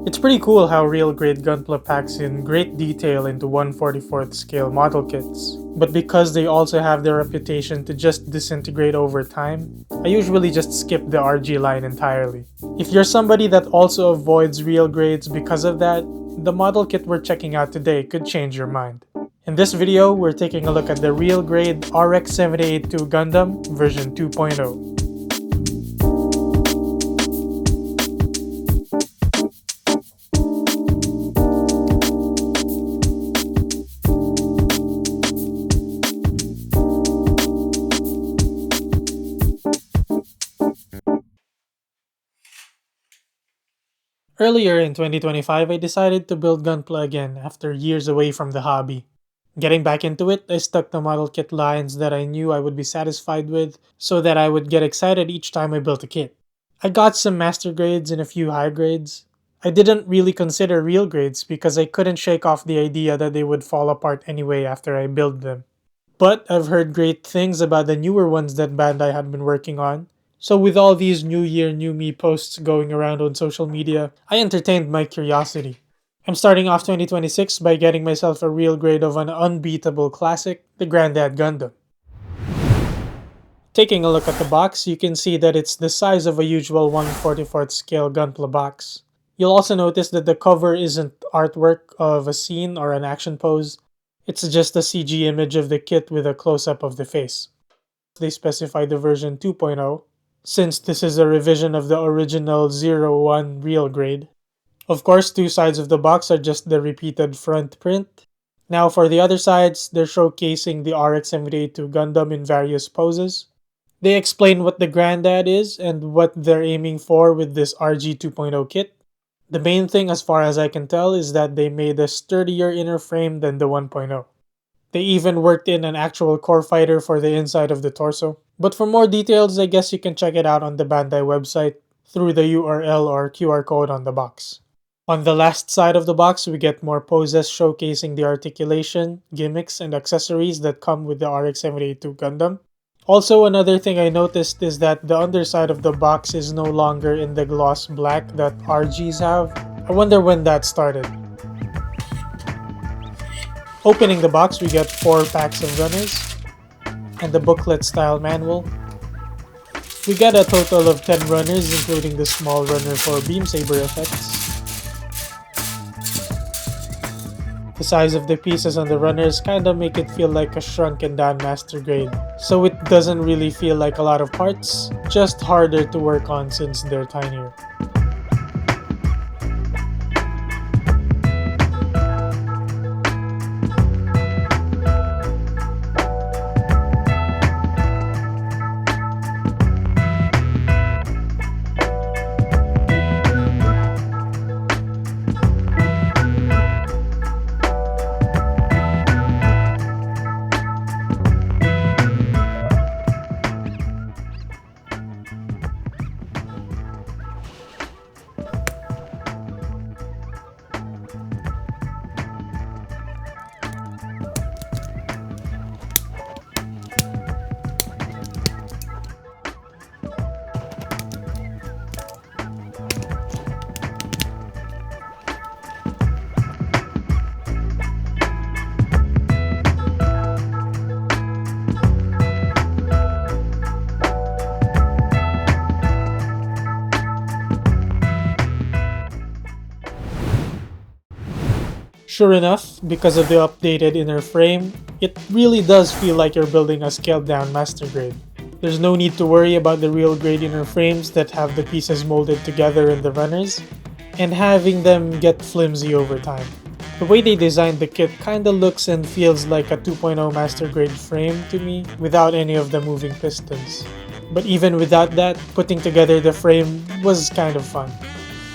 It's pretty cool how real grade gunpla packs in great detail into 1/44th scale model kits, but because they also have the reputation to just disintegrate over time, I usually just skip the RG line entirely. If you're somebody that also avoids real grades because of that, the model kit we're checking out today could change your mind. In this video, we're taking a look at the real grade RX-7882 Gundam version 2.0. Earlier in 2025, I decided to build Gunpla again after years away from the hobby. Getting back into it, I stuck to model kit lines that I knew I would be satisfied with so that I would get excited each time I built a kit. I got some master grades and a few high grades. I didn't really consider real grades because I couldn't shake off the idea that they would fall apart anyway after I build them. But I've heard great things about the newer ones that Bandai had been working on. So with all these New Year, New Me posts going around on social media, I entertained my curiosity. I'm starting off 2026 by getting myself a real grade of an unbeatable classic, the Grandad Gundam. Taking a look at the box, you can see that it's the size of a usual 1/44th scale Gunpla box. You'll also notice that the cover isn't artwork of a scene or an action pose, it's just a CG image of the kit with a close-up of the face. They specify the version 2.0, since this is a revision of the original 01 real grade. Of course, two sides of the box are just the repeated front print. Now for the other sides, they're showcasing the RX-7882 Gundam in various poses. They explain what the Grandad is and what they're aiming for with this RG 2.0 kit. The main thing as far as I can tell is that they made a sturdier inner frame than the 1.0. They even worked in an actual core fighter for the inside of the torso. But for more details, I guess you can check it out on the Bandai website through the URL or QR code on the box. On the last side of the box, we get more poses showcasing the articulation, gimmicks, and accessories that come with the RX-7882 Gundam. Also, another thing I noticed is that the underside of the box is no longer in the gloss black that RGs have. I wonder when that started. Opening the box, we get 4 packs of runners and the booklet style manual. We get a total of 10 runners, including the small runner for beam saber effects. The size of the pieces on the runners kinda make it feel like a shrunken down master grade, so it doesn't really feel like a lot of parts, just harder to work on since they're tinier. Sure enough, because of the updated inner frame, it really does feel like you're building a scaled down master grade. There's no need to worry about the real grade inner frames that have the pieces molded together in the runners, and having them get flimsy over time. The way they designed the kit kinda looks and feels like a 2.0 master grade frame to me, without any of the moving pistons. But even without that, putting together the frame was kind of fun.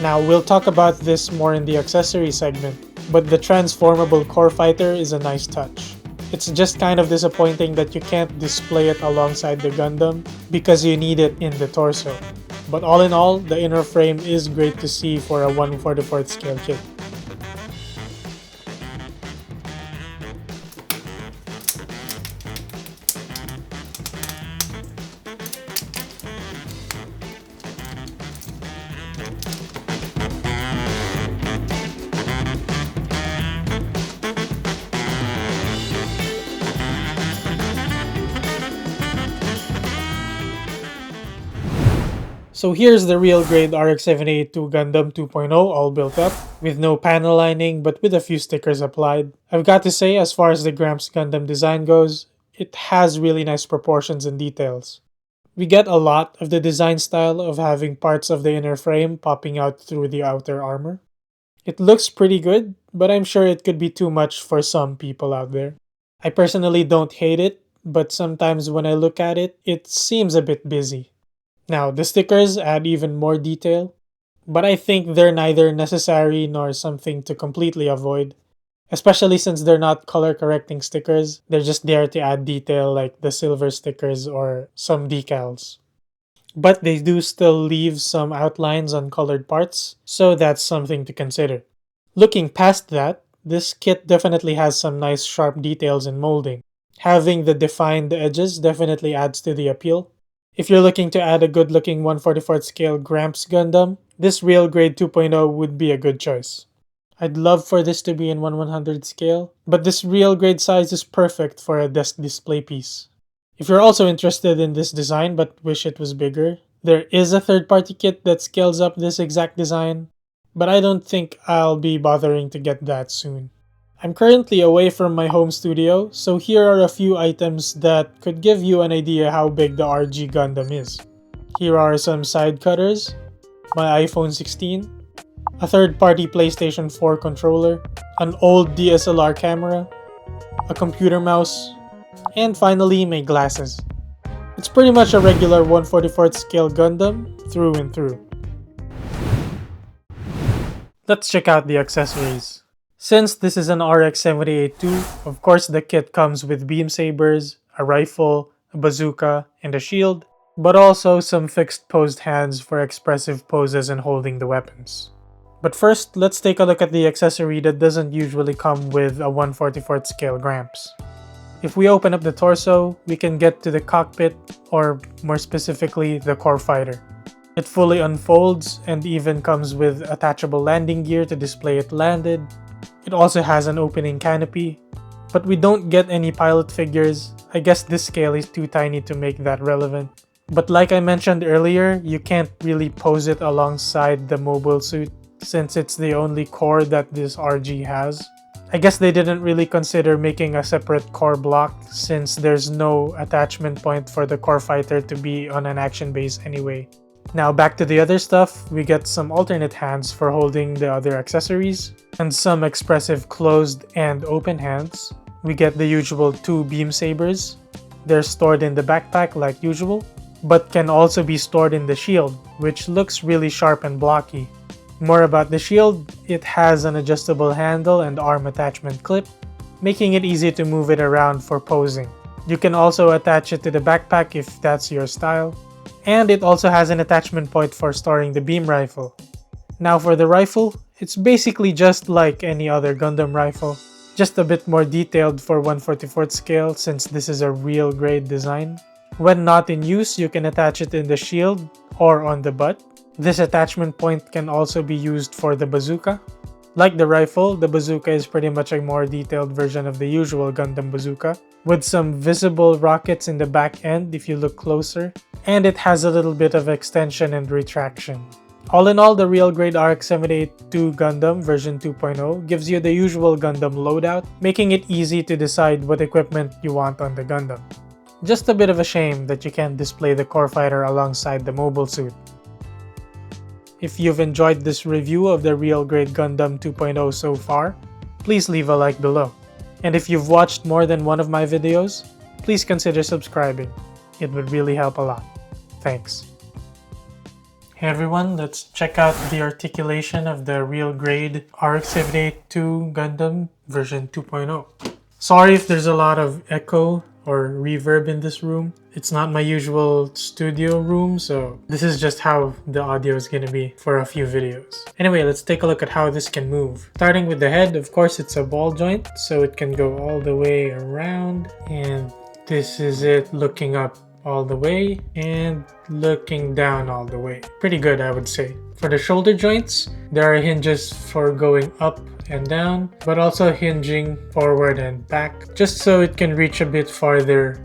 Now, we'll talk about this more in the accessory segment, but the transformable core fighter is a nice touch. It's just kind of disappointing that you can't display it alongside the Gundam because you need it in the torso. But all in all, the inner frame is great to see for a 1/44th scale kit. So here's the real grade RX-782 Gundam 2.0 all built up, with no panel lining but with a few stickers applied. I've got to say, as far as the Gramps Gundam design goes, it has really nice proportions and details. We get a lot of the design style of having parts of the inner frame popping out through the outer armor. It looks pretty good, but I'm sure it could be too much for some people out there. I personally don't hate it, but sometimes when I look at it, it seems a bit busy. Now, the stickers add even more detail, but I think they're neither necessary nor something to completely avoid. Especially since they're not color correcting stickers, they're just there to add detail like the silver stickers or some decals. But they do still leave some outlines on colored parts, so that's something to consider. Looking past that, this kit definitely has some nice sharp details in molding. Having the defined edges definitely adds to the appeal. If you're looking to add a good looking 1/44th scale Gramps Gundam, this real grade 2.0 would be a good choice. I'd love for this to be in 1/100 scale, but this real grade size is perfect for a desk display piece. If you're also interested in this design but wish it was bigger, there is a third-party kit that scales up this exact design, but I don't think I'll be bothering to get that soon. I'm currently away from my home studio, so here are a few items that could give you an idea how big the RG Gundam is. Here are some side cutters, my iPhone 16, a third-party PlayStation 4 controller, an old DSLR camera, a computer mouse, and finally my glasses. It's pretty much a regular 1/44th scale Gundam through and through. Let's check out the accessories. Since this is an RX-782, of course the kit comes with beam sabers, a rifle, a bazooka, and a shield, but also some fixed posed hands for expressive poses and holding the weapons. But first, let's take a look at the accessory that doesn't usually come with a 1/44th scale Gramps. If we open up the torso, we can get to the cockpit, or more specifically, the core fighter. It fully unfolds and even comes with attachable landing gear to display it landed. It also has an opening canopy, but we don't get any pilot figures. I guess this scale is too tiny to make that relevant. But like I mentioned earlier, you can't really pose it alongside the mobile suit since it's the only core that this RG has. I guess they didn't really consider making a separate core block since there's no attachment point for the core fighter to be on an action base anyway. Now back to the other stuff, we get some alternate hands for holding the other accessories, and some expressive closed and open hands. We get the usual 2 beam sabers. They're stored in the backpack like usual, but can also be stored in the shield, which looks really sharp and blocky. More about the shield, it has an adjustable handle and arm attachment clip, making it easy to move it around for posing. You can also attach it to the backpack if that's your style. And it also has an attachment point for storing the beam rifle. Now for the rifle, it's basically just like any other Gundam rifle, just a bit more detailed for 1/44th scale since this is a real grade design. When not in use, you can attach it in the shield or on the butt. This attachment point can also be used for the bazooka. Like the rifle, the bazooka is pretty much a more detailed version of the usual Gundam bazooka, with some visible rockets in the back end if you look closer, and it has a little bit of extension and retraction. All in all, the real grade RX-782 Gundam version 2.0 gives you the usual Gundam loadout, making it easy to decide what equipment you want on the Gundam. Just a bit of a shame that you can't display the core fighter alongside the mobile suit. If you've enjoyed this review of the real grade Gundam 2.0 so far, please leave a like below. And if you've watched more than one of my videos, please consider subscribing. It would really help a lot. Thanks. Hey everyone, let's check out the articulation of the real grade RX-782 Gundam version 2.0. Sorry if there's a lot of echo or reverb in this room. It's not my usual studio room, so this is just how the audio is gonna be for a few videos. Anyway, let's take a look at how this can move. Starting with the head, of course it's a ball joint, so it can go all the way around, and this is it looking up all the way and looking down all the way. Pretty good, I would say. For the shoulder joints, there are hinges for going up and down, but also hinging forward and back, just so it can reach a bit farther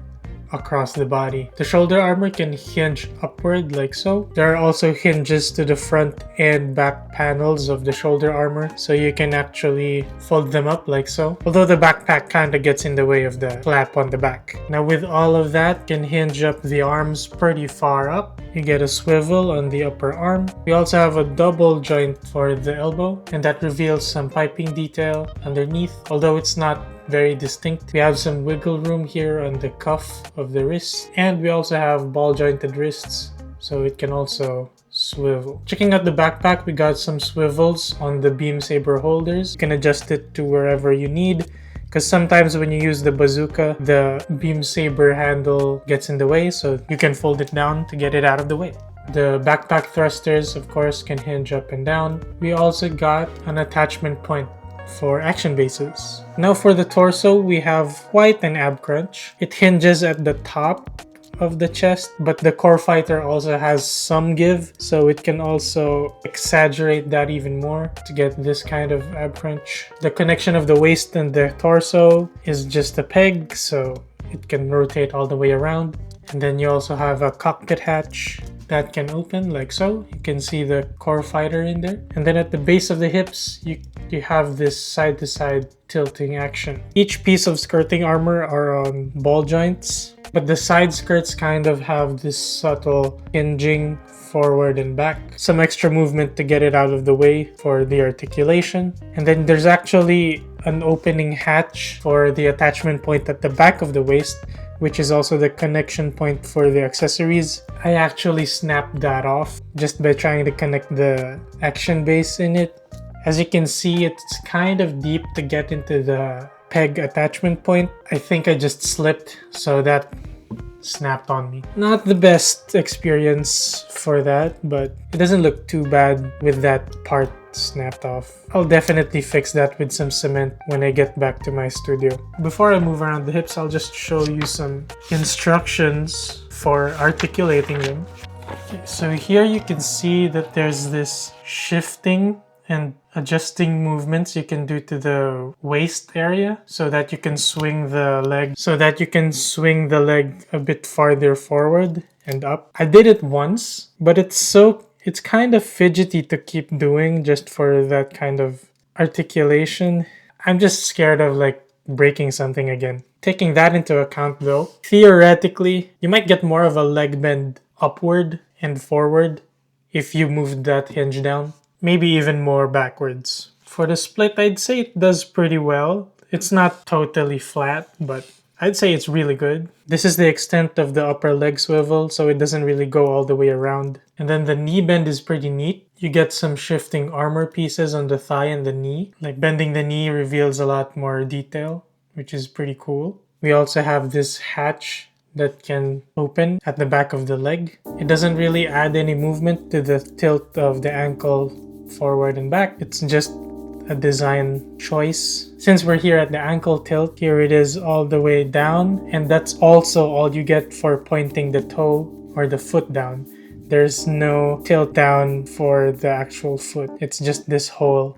across the body. The shoulder armor can hinge upward like so. There are also hinges to the front and back panels of the shoulder armor, so you can actually fold them up like so. Although the backpack kinda gets in the way of the flap on the back. Now with all of that, you can hinge up the arms pretty far up. You get a swivel on the upper arm. We also have a double joint for the elbow, and that reveals some piping detail underneath, although it's not very distinct. We have some wiggle room here on the cuff of the wrist, and we also have ball jointed wrists, so it can also swivel. Checking out the backpack, we got some swivels on the beam saber holders. You can adjust it to wherever you need, because sometimes when you use the bazooka, the beam saber handle gets in the way, so you can fold it down to get it out of the way. The backpack thrusters, of course, can hinge up and down. We also got an attachment point for action bases. Now for the torso, we have quite an ab crunch. It hinges at the top of the chest, but the core fighter also has some give, so it can also exaggerate that even more to get this kind of ab crunch. The connection of the waist and the torso is just a peg, so it can rotate all the way around. And then you also have a cockpit hatch that can open like so. You can see the core fighter in there. And then at the base of the hips, you have this side-to-side tilting action. Each piece of skirting armor are on ball joints, but the side skirts kind of have this subtle hinging forward and back. Some extra movement to get it out of the way for the articulation. And then there's actually an opening hatch for the attachment point at the back of the waist, which is also the connection point for the accessories. I actually snapped that off just by trying to connect the action base in it. As you can see, it's kind of deep to get into the peg attachment point. I think I just slipped, so that snapped on me. Not the best experience for that, but it doesn't look too bad with that part snapped off. I'll definitely fix that with some cement when I get back to my studio. Before I move around the hips, I'll just show you some instructions for articulating them. Okay, so here you can see that there's this shifting and adjusting movements you can do to the waist area so that you can swing the leg a bit farther forward and up. I did it once, but it's kind of fidgety to keep doing just for that kind of articulation. I'm just scared of like breaking something again. Taking that into account though, theoretically, you might get more of a leg bend upward and forward if you moved that hinge down. Maybe even more backwards. For the split, I'd say it does pretty well. It's not totally flat, but I'd say it's really good. This is the extent of the upper leg swivel, so it doesn't really go all the way around. And then the knee bend is pretty neat. You get some shifting armor pieces on the thigh and the knee. Like bending the knee reveals a lot more detail, which is pretty cool. We also have this hatch that can open at the back of the leg. It doesn't really add any movement to the tilt of the ankle forward and back. It's just a design choice. Since we're here at the ankle tilt, here it is all the way down, and that's also all you get for pointing the toe or the foot down. There's no tilt down for the actual foot. It's just this whole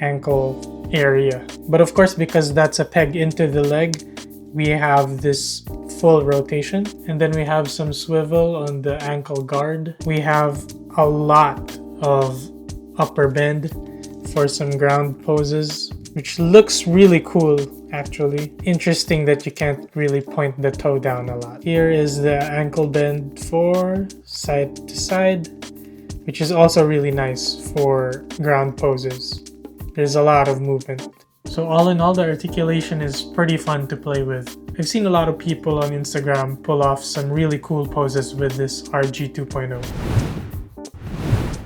ankle area. But of course, because that's a peg into the leg, we have this full rotation, and then we have some swivel on the ankle guard. We have a lot of upper bend for some ground poses, which looks really cool actually. Interesting that you can't really point the toe down a lot. Here is the ankle bend for side to side, which is also really nice for ground poses. There's a lot of movement. So all in all, the articulation is pretty fun to play with. I've seen a lot of people on Instagram pull off some really cool poses with this RG 2.0.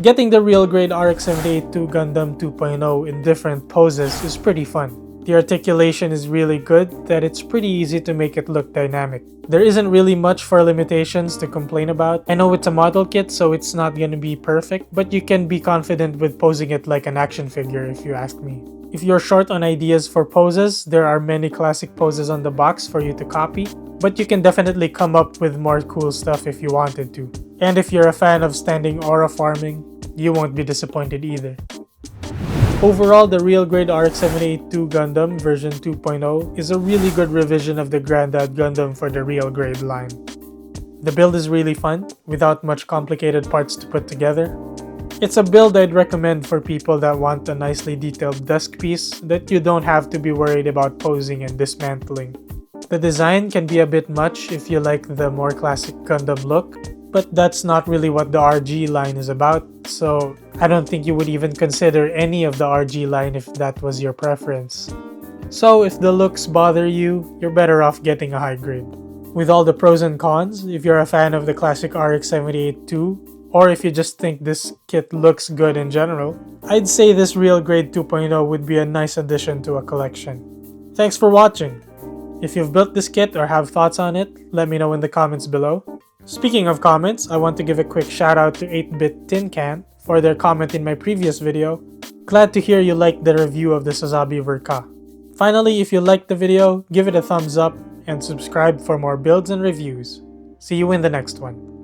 Getting the real grade RX-78-2 Gundam 2.0 in different poses is pretty fun. The articulation is really good that it's pretty easy to make it look dynamic. There isn't really much for limitations to complain about. I know it's a model kit, so it's not gonna be perfect, but you can be confident with posing it like an action figure if you ask me. If you're short on ideas for poses, there are many classic poses on the box for you to copy, but you can definitely come up with more cool stuff if you wanted to. And if you're a fan of standing aura farming, you won't be disappointed either. Overall, the real grade RX-7882 Gundam version 2.0 is a really good revision of the Grandad Gundam for the real grade line. The build is really fun, without much complicated parts to put together. It's a build I'd recommend for people that want a nicely detailed desk piece that you don't have to be worried about posing and dismantling. The design can be a bit much if you like the more classic Gundam look, but that's not really what the RG line is about, so I don't think you would even consider any of the RG line if that was your preference. So if the looks bother you, you're better off getting a high grade. With all the pros and cons, if you're a fan of the classic RX-7882, or if you just think this kit looks good in general, I'd say this real grade 2.0 would be a nice addition to a collection. Thanks for watching! If you've built this kit or have thoughts on it, let me know in the comments below. Speaking of comments, I want to give a quick shout out to 8-Bit Tin Can for their comment in my previous video. Glad to hear you liked the review of the Sazabi Ver Ka. Finally, if you liked the video, give it a thumbs up and subscribe for more builds and reviews. See you in the next one.